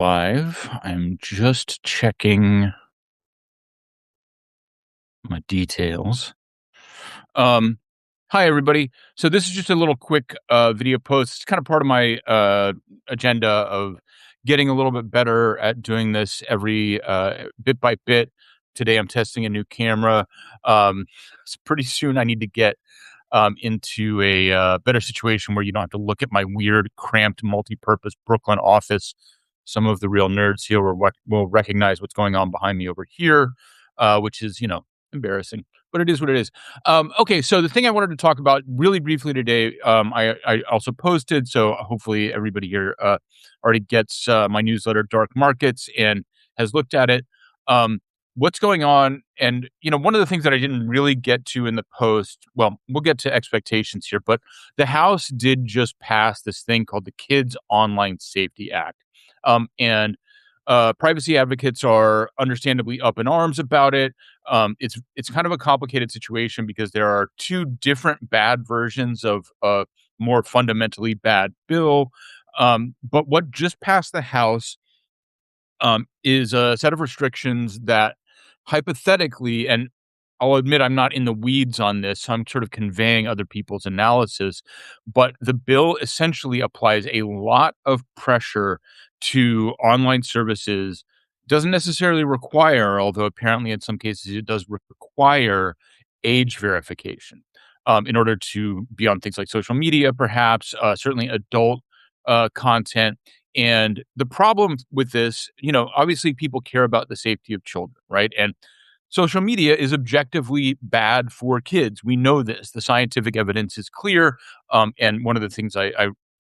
Live. I'm just checking my details. Um, Hi everybody. So this is just a little quick video post. It's kind of part of my agenda of getting a little bit better at doing this every bit by bit. Today I'm testing a new camera. Pretty soon I need to get into a better situation where you don't have to look at my weird, cramped, multi-purpose Brooklyn office. Some of the real nerds here will recognize what's going on behind me over here, which is, embarrassing, but it is what it is. Okay, so the thing I wanted to talk about really briefly today, I also posted, so hopefully everybody here already gets my newsletter, Dark Markets, and has looked at it. Um, what's going on? And, one of the things that I didn't really get to in the post, well, we'll get to expectations here, but the House did just pass this thing called the Kids Online Safety Act. And privacy advocates are understandably up in arms about it. It's kind of a complicated situation because there are two different bad versions of a more fundamentally bad bill. But what just passed the House is a set of restrictions that hypothetically, and I'll admit I'm not in the weeds on this, so I'm sort of conveying other people's analysis, but the bill essentially applies a lot of pressure to online services. Doesn't necessarily require, although apparently in some cases it does require age verification in order to be on things like social media, perhaps, certainly adult content. And the problem with this, obviously people care about the safety of children, right? And social media is objectively bad for kids. We know this. The scientific evidence is clear. And one of the things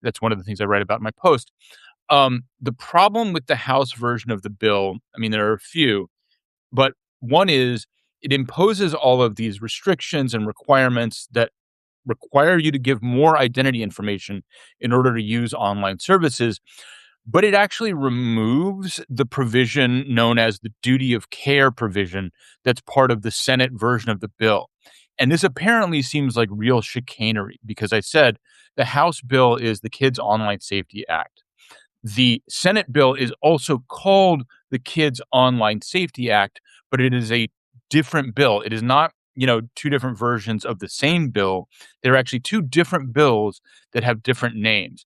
that's one of the things I write about in my post. The problem with the House version of the bill, I mean, there are a few, but one is it imposes all of these restrictions and requirements that require you to give more identity information in order to use online services, but it actually removes the provision known as the duty of care provision that's part of the Senate version of the bill. And this apparently seems like real chicanery because I said the House bill is the Kids Online Safety Act. The Senate bill is also called the Kids Online Safety Act, but it is a different bill. It is not, two different versions of the same bill. They're actually two different bills that have different names.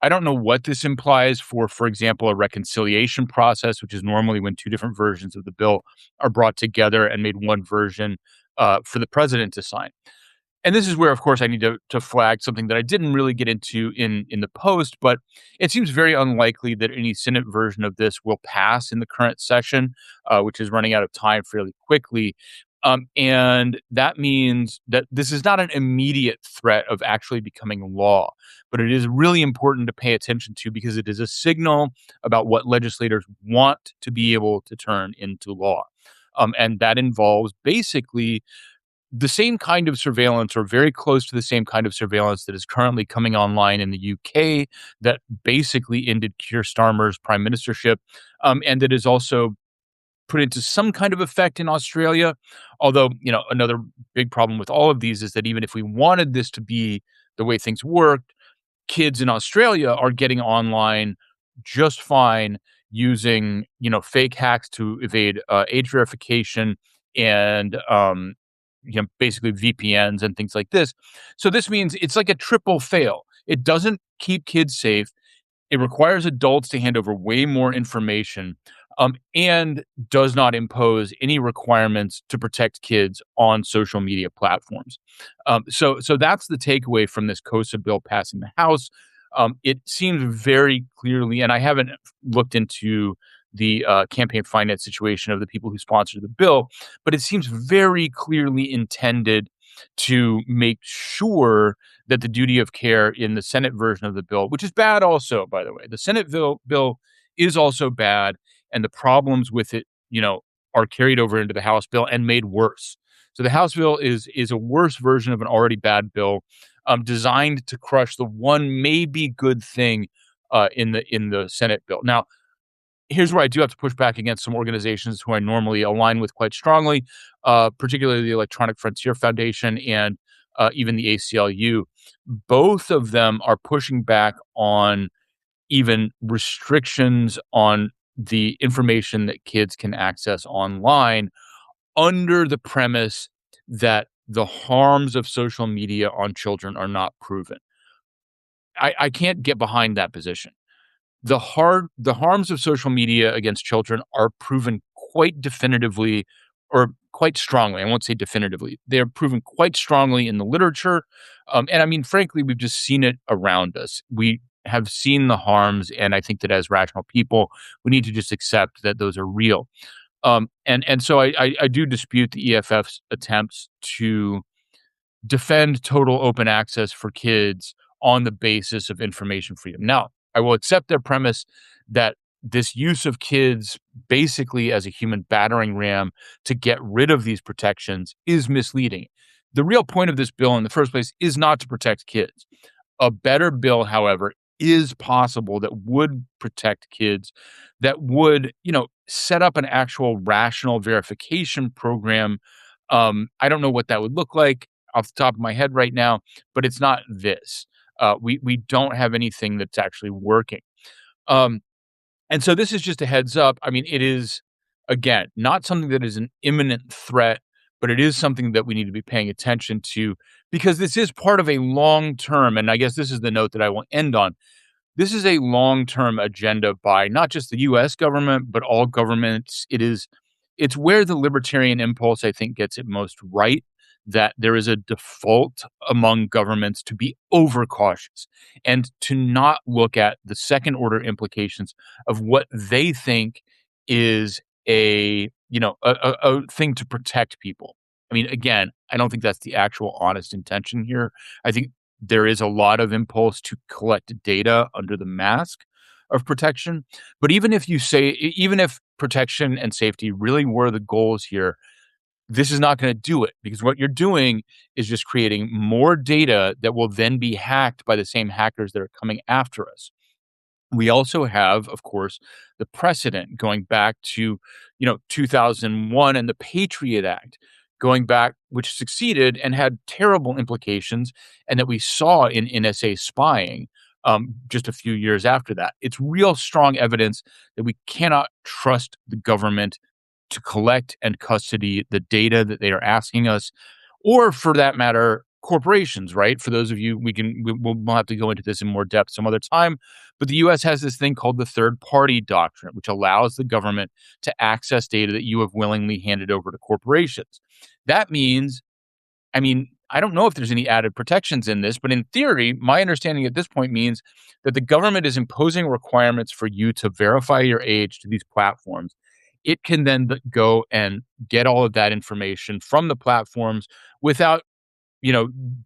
I don't know what this implies for example, a reconciliation process, which is normally when two different versions of the bill are brought together and made one version for the president to sign. And this is where, of course, I need to flag something that I didn't really get into in the post, but it seems very unlikely that any Senate version of this will pass in the current session, which is running out of time fairly quickly. And that means that this is not an immediate threat of actually becoming law, but it is really important to pay attention to because it is a signal about what legislators want to be able to turn into law. And that involves basically the same kind of surveillance or very close to the same kind of surveillance that is currently coming online in the UK that basically ended Keir Starmer's prime ministership, and that is also put into some kind of effect in Australia. Although, another big problem with all of these is that even if we wanted this to be the way things worked, kids in Australia are getting online just fine using, fake hacks to evade age verification and basically VPNs and things like this. So this means it's like a triple fail. It doesn't keep kids safe. It requires adults to hand over way more information, and does not impose any requirements to protect kids on social media platforms. So that's the takeaway from this KOSA bill passing the House. It seems very clearly, and I haven't looked into the campaign finance situation of the people who sponsored the bill, but it seems very clearly intended to make sure that the duty of care in the Senate version of the bill, which is bad also, by the way, the Senate bill is also bad, and the problems with it, are carried over into the House bill and made worse. So the House bill is a worse version of an already bad bill, designed to crush the one maybe good thing in the Senate bill. Now, here's where I do have to push back against some organizations who I normally align with quite strongly, particularly the Electronic Frontier Foundation and even the ACLU. Both of them are pushing back on even restrictions on the information that kids can access online under the premise that the harms of social media on children are not proven. I can't get behind that position. The harms of social media against children are proven quite definitively or quite strongly. I won't say definitively. They are proven quite strongly in the literature. And I mean, frankly, we've just seen it around us. We have seen the harms, and I think that as rational people, we need to just accept that those are real. And so I do dispute the EFF's attempts to defend total open access for kids on the basis of information freedom. Now, I will accept their premise that this use of kids basically as a human battering ram to get rid of these protections is misleading. The real point of this bill in the first place is not to protect kids. A better bill, however, is possible that would protect kids, that would, set up an actual rational verification program. I don't know what that would look like off the top of my head right now, but it's not this. We don't have anything that's actually working. Um, and so this is just a heads up. I mean, it is, again, not something that is an imminent threat, but it is something that we need to be paying attention to because this is part of a long term. And I guess this is the note that I will end on. This is a long term agenda by not just the US government, but all governments. It's where the libertarian impulse, I think, gets it most right, that there is a default among governments to be overcautious and to not look at the second order implications of what they think is a thing to protect people. I mean, again, I don't think that's the actual honest intention here. I think there is a lot of impulse to collect data under the mask of protection. But even if protection and safety really were the goals here, this is not going to do it because what you're doing is just creating more data that will then be hacked by the same hackers that are coming after us. We also have, of course, the precedent going back to, 2001 and the Patriot Act going back, which succeeded and had terrible implications, and that we saw in NSA spying just a few years after that. It's real strong evidence that we cannot trust the government to collect and custody the data that they are asking us, or for that matter, corporations, right? For those of you, we'll have to go into this in more depth some other time. But the US has this thing called the third party doctrine, which allows the government to access data that you have willingly handed over to corporations. That means, I mean, I don't know if there's any added protections in this, but in theory, my understanding at this point means that the government is imposing requirements for you to verify your age to these platforms. It can then go and get all of that information from the platforms without,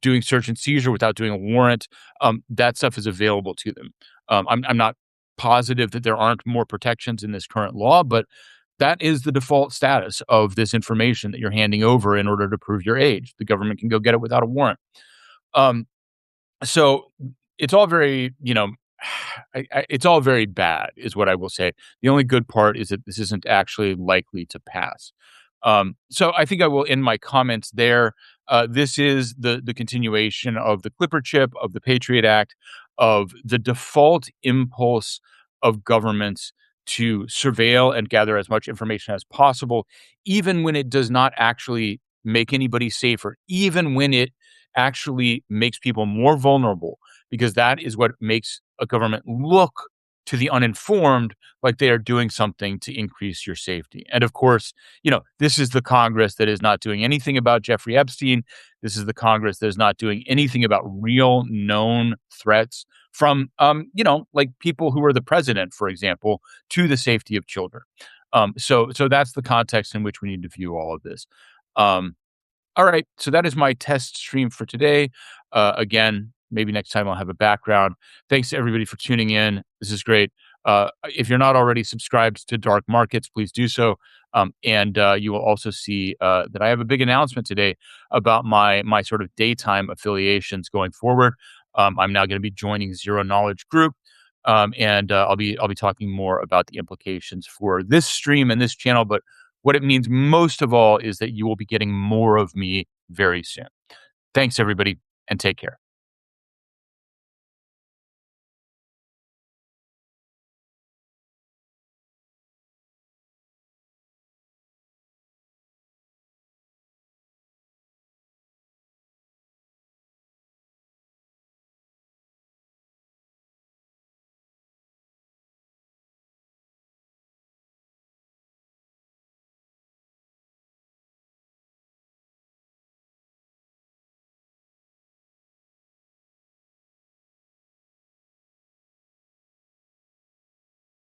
doing search and seizure, without doing a warrant. That stuff is available to them. I'm not positive that there aren't more protections in this current law, but that is the default status of this information that you're handing over in order to prove your age. The government can go get it without a warrant. Um, so it's all very, it's all very bad, is what I will say. The only good part is that this isn't actually likely to pass. So I think I will end my comments there. This is the continuation of the Clipper chip, of the Patriot Act, of the default impulse of governments to surveil and gather as much information as possible, even when it does not actually make anybody safer, even when it actually makes people more vulnerable, because that is what makes a government look to the uninformed like they are doing something to increase your safety. And of course, this is the Congress that is not doing anything about Jeffrey Epstein. This is the Congress that is not doing anything about real known threats from, like people who are the president, for example, to the safety of children. So that's the context in which we need to view all of this. All right, so that is my test stream for today. Again, maybe next time I'll have a background. Thanks to everybody for tuning in. This is great. If you're not already subscribed to Dark Markets, please do so. And you will also see that I have a big announcement today about my sort of daytime affiliations going forward. I'm now going to be joining Zero Knowledge Group, and I'll be talking more about the implications for this stream and this channel. But what it means most of all is that you will be getting more of me very soon. Thanks, everybody, and take care.